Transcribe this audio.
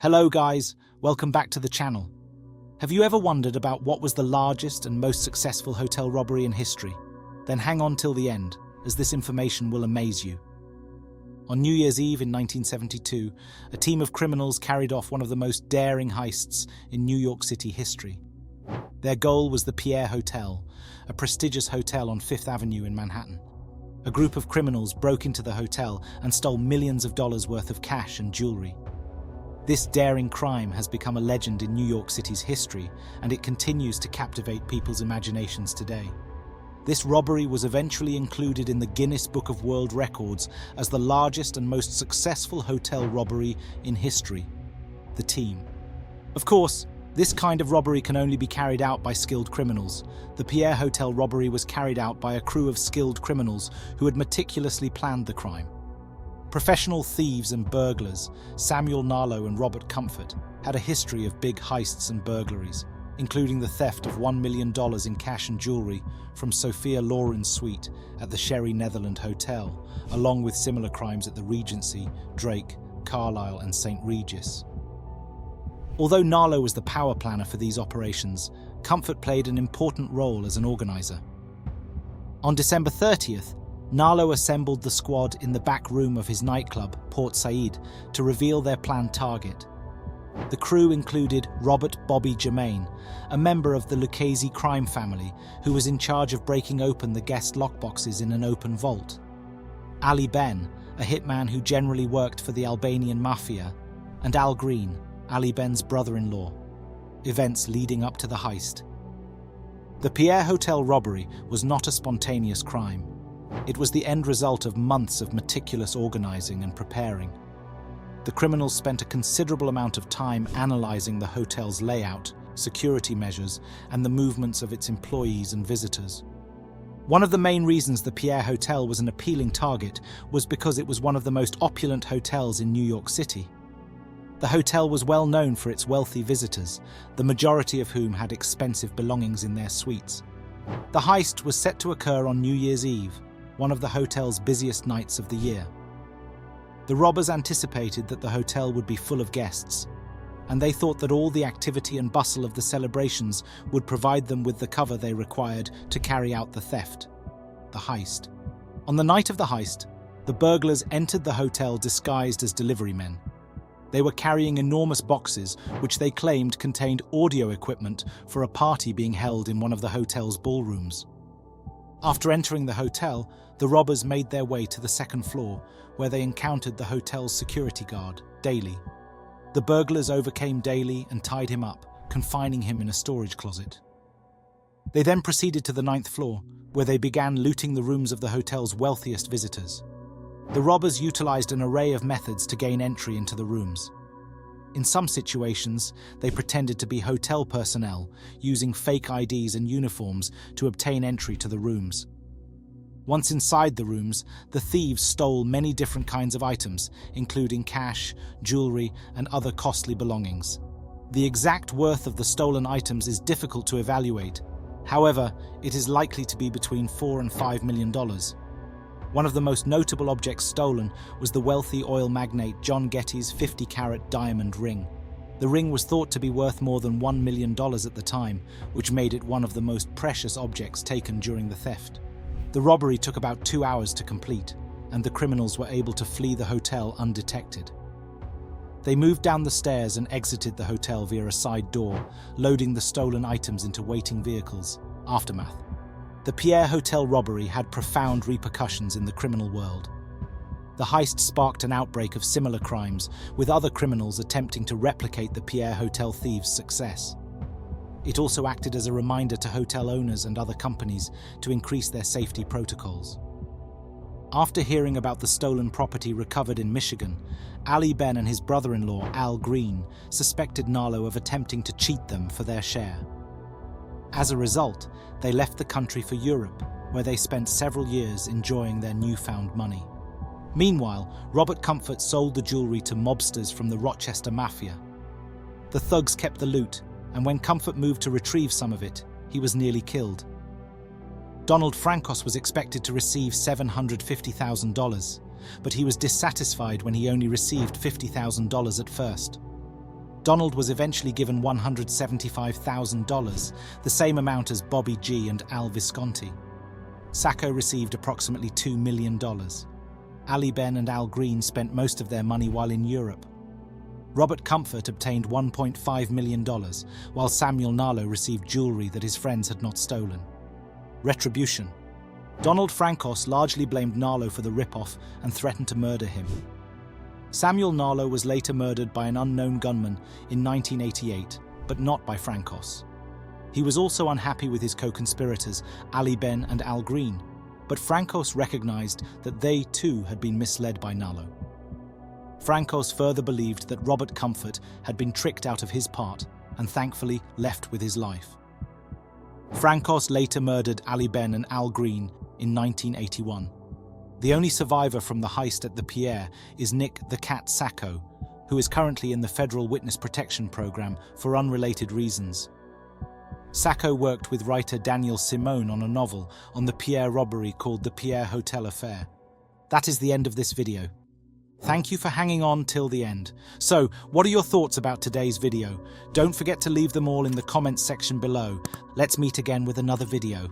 Hello guys, welcome back to the channel. Have you ever wondered about what was the largest and most successful hotel robbery in history? Then hang on till the end, as this information will amaze you. On New Year's Eve in 1972, a team of criminals carried off one of the most daring heists in New York City history. Their goal was the Pierre Hotel, a prestigious hotel on Fifth Avenue in Manhattan. A group of criminals broke into the hotel and stole millions of dollars worth of cash and jewelry. This daring crime has become a legend in New York City's history, and it continues to captivate people's imaginations today. This robbery was eventually included in the Guinness Book of World Records as the largest and most successful hotel robbery in history. The team. Of course, this kind of robbery can only be carried out by skilled criminals. The Pierre Hotel robbery was carried out by a crew of skilled criminals who had meticulously planned the crime. Professional thieves and burglars, Samuel Narlow and Robert Comfort, had a history of big heists and burglaries, including the theft of $1 million in cash and jewelry from Sophia Loren's suite at the Sherry Netherland Hotel, along with similar crimes at the Regency, Drake, Carlisle and St. Regis. Although Narlow was the power planner for these operations, Comfort played an important role as an organizer. On December 30th, Narlow assembled the squad in the back room of his nightclub, Port Said, to reveal their planned target. The crew included Robert "Bobby" Germain, a member of the Lucchese crime family who was in charge of breaking open the guest lockboxes in an open vault; Ali Ben, a hitman who generally worked for the Albanian mafia; and Al Green, Ali Ben's brother-in-law. Events leading up to the heist. The Pierre Hotel robbery was not a spontaneous crime. It was the end result of months of meticulous organizing and preparing. The criminals spent a considerable amount of time analyzing the hotel's layout, security measures, and the movements of its employees and visitors. One of the main reasons the Pierre Hotel was an appealing target was because it was one of the most opulent hotels in New York City. The hotel was well known for its wealthy visitors, the majority of whom had expensive belongings in their suites. The heist was set to occur on New Year's Eve, one of the hotel's busiest nights of the year. The robbers anticipated that the hotel would be full of guests, and they thought that all the activity and bustle of the celebrations would provide them with the cover they required to carry out the theft, the heist. On the night of the heist, the burglars entered the hotel disguised as delivery men. They were carrying enormous boxes, which they claimed contained audio equipment for a party being held in one of the hotel's ballrooms. After entering the hotel, the robbers made their way to the second floor, where they encountered the hotel's security guard, Daly. The burglars overcame Daly and tied him up, confining him in a storage closet. They then proceeded to the 9th floor, where they began looting the rooms of the hotel's wealthiest visitors. The robbers utilized an array of methods to gain entry into the rooms. In some situations, they pretended to be hotel personnel, using fake IDs and uniforms to obtain entry to the rooms. Once inside the rooms, the thieves stole many different kinds of items, including cash, jewelry, and other costly belongings. The exact worth of the stolen items is difficult to evaluate. However, it is likely to be between $4 and $5 million. One of the most notable objects stolen was the wealthy oil magnate John Getty's 50-carat diamond ring. The ring was thought to be worth more than $1 million at the time, which made it one of the most precious objects taken during the theft. The robbery took about 2 hours to complete, and the criminals were able to flee the hotel undetected. They moved down the stairs and exited the hotel via a side door, loading the stolen items into waiting vehicles. Aftermath. The Pierre Hotel robbery had profound repercussions in the criminal world. The heist sparked an outbreak of similar crimes, with other criminals attempting to replicate the Pierre Hotel thieves' success. It also acted as a reminder to hotel owners and other companies to increase their safety protocols. After hearing about the stolen property recovered in Michigan, Ali Ben and his brother-in-law, Al Green, suspected Narlow of attempting to cheat them for their share. As a result, they left the country for Europe, where they spent several years enjoying their newfound money. Meanwhile, Robert Comfort sold the jewelry to mobsters from the Rochester Mafia. The thugs kept the loot, and when Comfort moved to retrieve some of it, he was nearly killed. Donald Francos was expected to receive $750,000, but he was dissatisfied when he only received $50,000 at first. Donald was eventually given $175,000, the same amount as Bobby G and Al Visconti. Sacco received approximately $2 million. Ali Ben and Al Green spent most of their money while in Europe. Robert Comfort obtained $1.5 million, while Samuel Narlo received jewelry that his friends had not stolen. Retribution. Donald Francos largely blamed Narlo for the rip-off and threatened to murder him. Samuel Narlo was later murdered by an unknown gunman in 1988, but not by Francos. He was also unhappy with his co-conspirators, Ali Ben and Al Green, but Francos recognized that they too had been misled by Narlo. Francos further believed that Robert Comfort had been tricked out of his part and thankfully left with his life. Francos later murdered Ali Ben and Al Green in 1981. The only survivor from the heist at the Pierre is Nick the Cat Sacco, who is currently in the Federal Witness Protection Program for unrelated reasons. Sacco worked with writer Daniel Simone on a novel on the Pierre robbery called The Pierre Hotel Affair. That is the end of this video. Thank you for hanging on till the end. So, what are your thoughts about today's video? Don't forget to leave them all in the comments section below. Let's meet again with another video.